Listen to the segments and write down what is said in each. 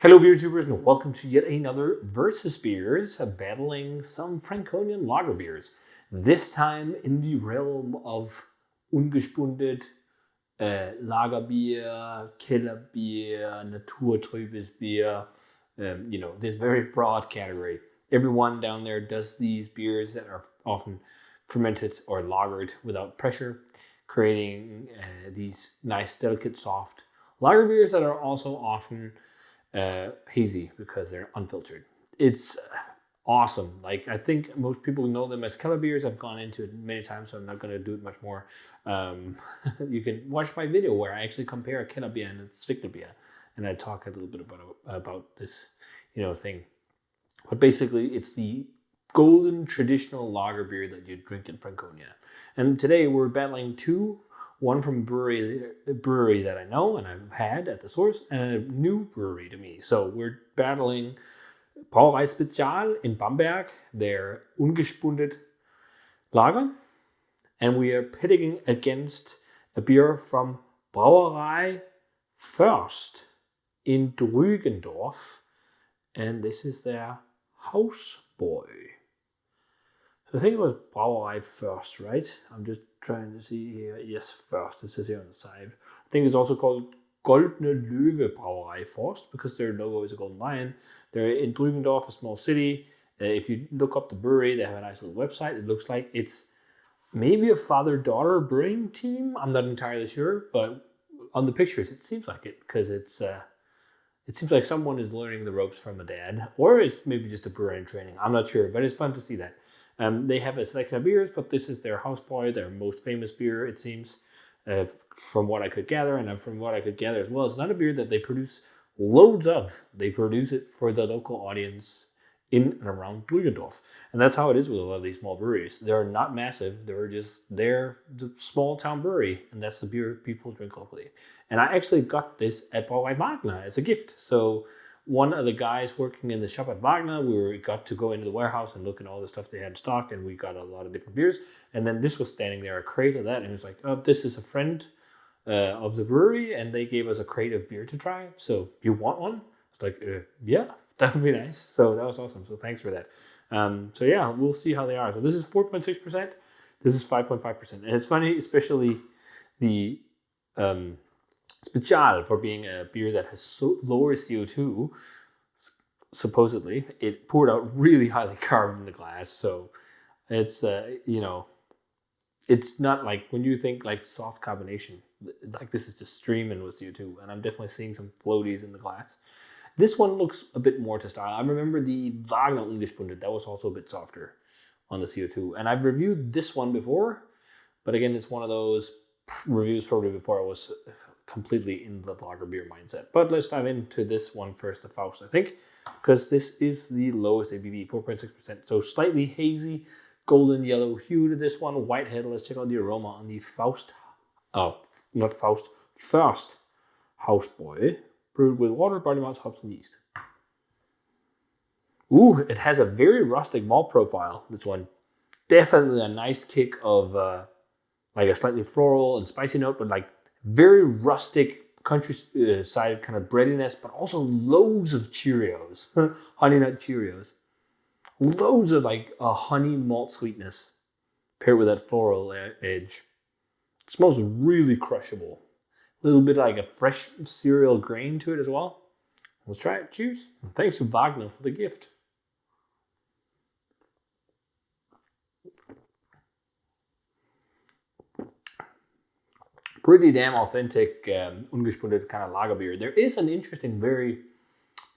Hello beer tubers and welcome to yet another Versus Beers battling some Franconian lager beers. This time in the realm of Ungespundet, Lagerbier, Kellerbier, Naturtrübes Bier, this very broad category. Everyone down there does these beers that are often fermented or lagered without pressure, creating these nice, delicate, soft lager beers that are also often hazy because they're unfiltered. It's awesome. Like, I think most people know them as Keller beers. I've gone into it many times, so I'm not going to do it much more. You can watch my video where I actually compare a Keller beer and a Zwickler beer, and I talk a little bit about this, thing. But basically, it's the golden traditional lager beer that you drink in Franconia. And today we're battling two. One from brewery that I know and I've had at the source, and a new brewery to me. So we're battling Brauerei Spezial in Bamberg, their Ungespundet lager. And we are pitting against a beer from Brauerei Först in Drügendorf. And this is their Hausbräu. So I think it was Brauerei Först, right? I'm just trying to see here. Yes, First. It says here on the side. I think it's also called Goldene Löwe Brauerei Först because their logo is a golden lion. They're in Drügendorf, a small city. If you look up the brewery, they have a nice little website. It looks like it's maybe a father-daughter brewing team. I'm not entirely sure, but on the pictures, it seems like it because it seems like someone is learning the ropes from a dad, or it's maybe just a brewer in training. I'm not sure, but it's fun to see that. They have a selection of beers, but this is their Hausbräu, their most famous beer, it seems, from what I could gather. And from what I could gather as well, it's not a beer that they produce loads of. They produce it for the local audience in and around Drügendorf. And that's how it is with a lot of these small breweries. They're not massive. They're the small town brewery, and that's the beer people drink locally. And I actually got this at Brauerei Wagner as a gift. So one of the guys working in the shop at Wagner, we got to go into the warehouse and look at all the stuff they had in stock, and we got a lot of different beers. And then this was standing there, a crate of that, and it was like, oh, this is a friend of the brewery, and they gave us a crate of beer to try. So, you want one? It's like, yeah, that would be nice. So that was awesome. So thanks for that. So yeah, we'll see how they are. So this is 4.6%. This is 5.5%. And it's funny, especially the Spezial, for being a beer that has so lower CO2, supposedly, it poured out really highly carbon in the glass. So it's, it's not like when you think like soft carbonation, like this is just streaming with CO2. And I'm definitely seeing some floaties in the glass. This one looks a bit more to style. I remember the Wagner Ungespundet, that was also a bit softer on the CO2. And I've reviewed this one before, but again, it's one of those reviews probably before I was completely in the lager beer mindset. But let's dive into this one first, the Faust, I think, because this is the lowest ABV, 4.6%. So slightly hazy, golden yellow hue to this one, white head. Let's check out the aroma on the Faust, Först Hausbräu, brewed with water, barley malts, hops, and yeast. Ooh, it has a very rustic malt profile, this one. Definitely a nice kick of like a slightly floral and spicy note, but like very rustic countryside kind of breadiness, but also loads of Cheerios, honey nut Cheerios. Loads of like a honey malt sweetness paired with that floral edge. It smells really crushable. A little bit like a fresh cereal grain to it as well. Let's try it. Cheers. Thanks to Wagner for the gift. Pretty damn authentic Ungespundet kind of lager beer. There is an interesting, very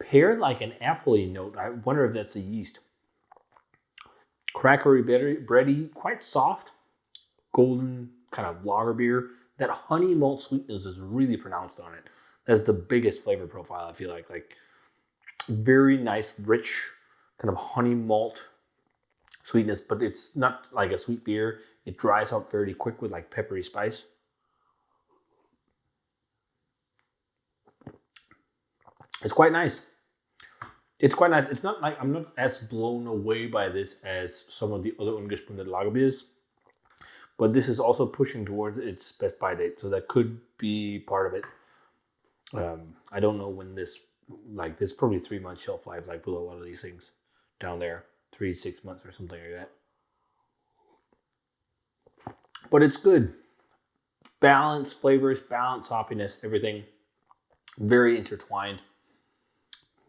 pear like an appley note. I wonder if that's the yeast. Crackery, bready, quite soft, golden kind of lager beer. That honey malt sweetness is really pronounced on it. That's the biggest flavor profile, I feel like. Like very nice, rich kind of honey malt sweetness, but it's not like a sweet beer. It dries out fairly quick with like peppery spice. It's quite nice. It's quite nice. It's not like I'm not as blown away by this as some of the other Ungespundet lager beers, but this is also pushing towards its best by date, so that could be part of it. I don't know when this like there's probably 3 months shelf life, like below a lot of these things down there, 3 to 6 months or something like that. But it's good. Balanced flavors, balanced hoppiness, everything very intertwined.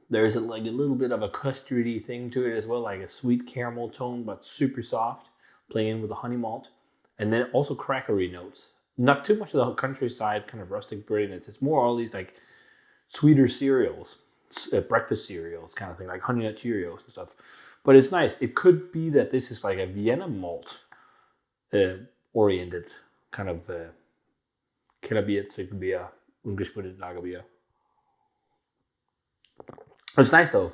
There's like a little bit of a custardy thing to it as well, like a sweet caramel tone, but super soft, playing in with the honey malt. And then also crackery notes. Not too much of the countryside kind of rustic breadiness. It's more all these like sweeter cereals, breakfast cereals kind of thing, like Honey Nut Cheerios and stuff. But it's nice. It could be that this is like a Vienna malt oriented kind of Kellerbier, Zwickbier, Ungespundet Lagerbier. It's nice though.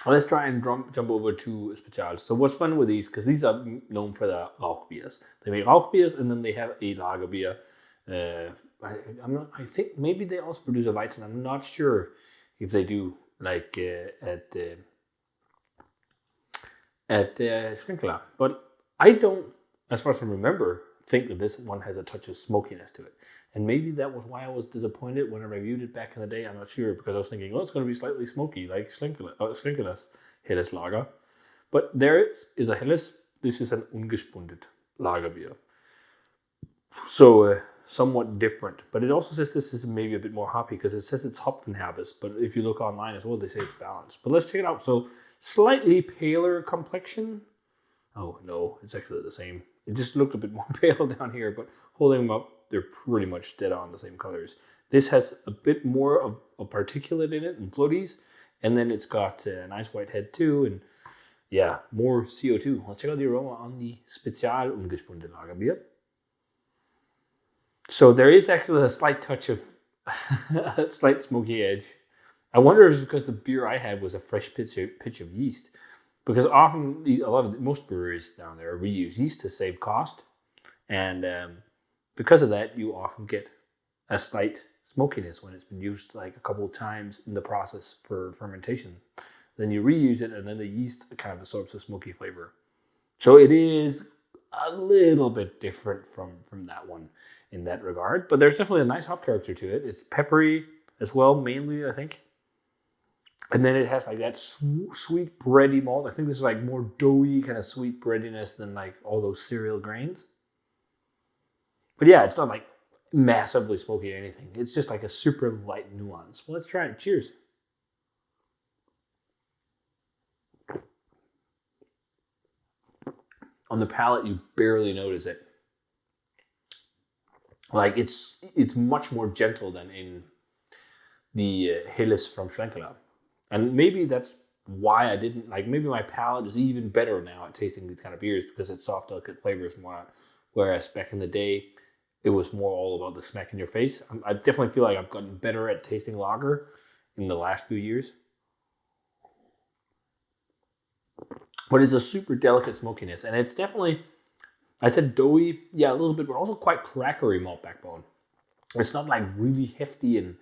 Well, let's try and jump over to Spezial. So what's fun with these, because these are known for the Rauchbiers. They make Rauchbiers and then they have a Lagerbier. I think maybe they also produce a Weizen. I'm not sure if they do, like at Schwenkler. But I don't, as far as I remember, think that this one has a touch of smokiness to it. And maybe that was why I was disappointed when I reviewed it back in the day. I'm not sure, because I was thinking, it's going to be slightly smoky, like Schlenkerlas Helles Lager. But there it is a Helles. This is an Ungespundet Lagerbier. So somewhat different. But it also says this is maybe a bit more hoppy, because it says it's Hopfenherbst. But if you look online as well, they say it's balanced. But let's check it out. So slightly paler complexion. Oh, no, it's actually the same. It just looked a bit more pale down here, but holding them up, they're pretty much dead on the same colors. This has a bit more of a particulate in it and floaties, and then it's got a nice white head too, and yeah, more CO2. Let's check out the aroma on the Spezial Ungespundet Lagerbier. So there is actually a slight touch of a slight smoky edge. I wonder if it's because the beer I had was a fresh pitch of yeast. Because often, most breweries down there reuse yeast to save cost. And because of that, you often get a slight smokiness when it's been used like a couple of times in the process for fermentation. Then you reuse it, and then the yeast kind of absorbs the smoky flavor. So it is a little bit different from that one in that regard. But there's definitely a nice hop character to it. It's peppery as well, mainly, I think. And then it has like that sweet bready malt. I think this is like more doughy kind of sweet breadiness than like all those cereal grains. But yeah, it's not like massively smoky or anything. It's just like a super light nuance. Well, let's try it. Cheers. On the palate, you barely notice it. Like it's much more gentle than in the Helles from Schlenkerla. And maybe that's why I didn't, like, maybe my palate is even better now at tasting these kind of beers, because it's soft, delicate flavors more. Whereas back in the day, it was more all about the smack in your face. I definitely feel like I've gotten better at tasting lager in the last few years. But it's a super delicate smokiness, and it's definitely, I said doughy, yeah, a little bit, but also quite crackery malt backbone. It's not like really hefty and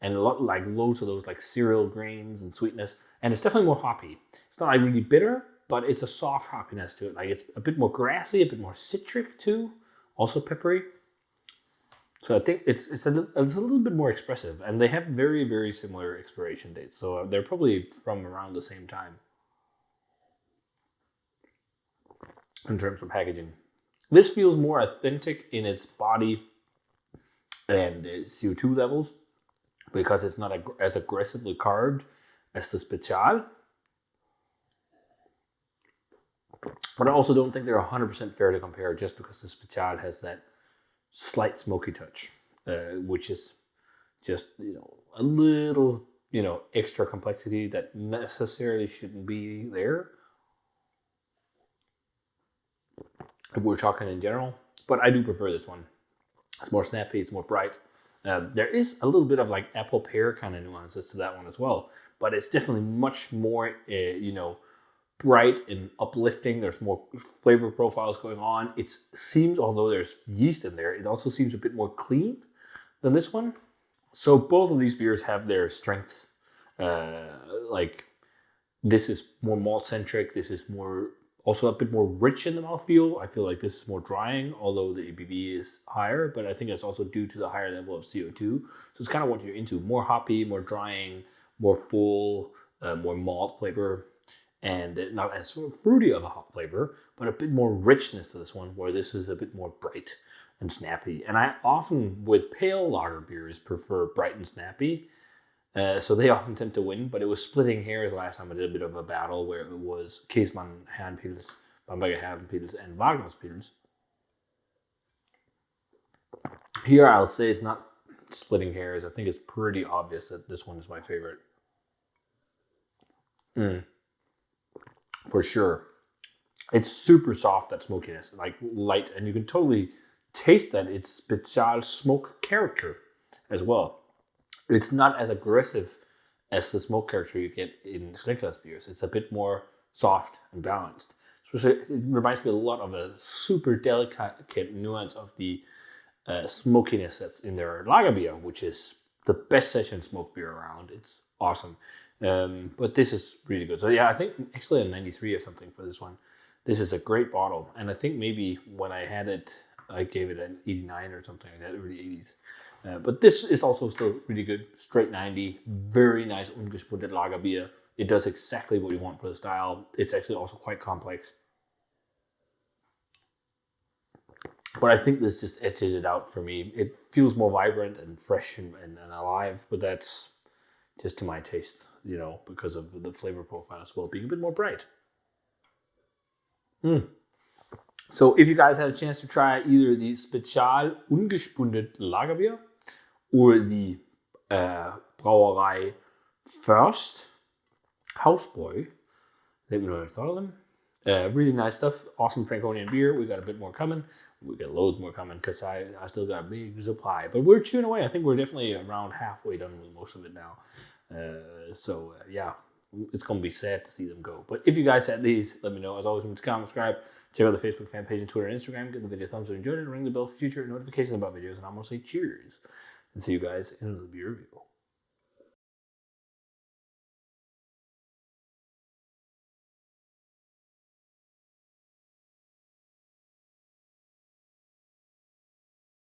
a lot like loads of those like cereal grains and sweetness. And it's definitely more hoppy. It's not like really bitter, but it's a soft hoppiness to it. Like it's a bit more grassy, a bit more citric too. Also peppery. So I think it's a little bit more expressive. And they have very, very similar expiration dates. So they're probably from around the same time in terms of packaging. This feels more authentic in its body and CO2 levels, because it's not as aggressively carved as the Spezial. But I also don't think they're 100% fair to compare, just because the Spezial has that slight smoky touch, which is just, a little, extra complexity that necessarily shouldn't be there, if we're talking in general. But I do prefer this one. It's more snappy, it's more bright. There is a little bit of like apple pear kind of nuances to that one as well, but it's definitely much more, bright and uplifting. There's more flavor profiles going on. It seems, although there's yeast in there, it also seems a bit more clean than this one. So both of these beers have their strengths. Like this is more malt centric. This is more, also a bit more rich in the mouthfeel. I feel like this is more drying, although the ABV is higher, but I think it's also due to the higher level of CO2. So it's kind of what you're into. More hoppy, more drying, more full, more malt flavor, and not as fruity of a hop flavor, but a bit more richness to this one, where this is a bit more bright and snappy. And I often, with pale lager beers, prefer bright and snappy. So they often tend to win, but it was splitting hairs last time. I did a bit of a battle where it was Käsemann Herrenpils, Bamberger Herrenpils, and Wagner's Pils. Here I'll say it's not splitting hairs. I think it's pretty obvious that this one is my favorite. For sure. It's super soft, that smokiness, like light, and you can totally taste that it's Spezial smoke character as well. It's not as aggressive as the smoke character you get in Schlechters beers. It's a bit more soft and balanced. So it reminds me a lot of a super delicate nuance of the smokiness that's in their lager beer, which is the best session smoke beer around. It's awesome. But this is really good. So yeah, I think actually a 93 or something for this one. This is a great bottle. And I think maybe when I had it, I gave it an 89 or something like that, early 80s. But this is also still really good. Straight 90, very nice Ungespundet lager beer. It does exactly what you want for the style. It's actually also quite complex. But I think this just edges it out for me. It feels more vibrant and fresh and alive, but that's just to my taste, because of the flavor profile as well, being a bit more bright. So if you guys had a chance to try either the Spezial Ungespundet Lagerbier or the Brauerei Först Hausbräu, let me know what you thought of them. Really nice stuff. Awesome Franconian beer. We got a bit more coming. We got loads more coming because I still got a big supply. But we're chewing away. I think we're definitely around halfway done with most of it now. So yeah, it's going to be sad to see them go. But if you guys had these, let me know. As always, remember to comment, subscribe, check out the Facebook fan page and Twitter and Instagram. Give the video a thumbs up if you enjoyed it. Ring the bell for future notifications about videos. And I'm going to say cheers. And see you guys in the beer review.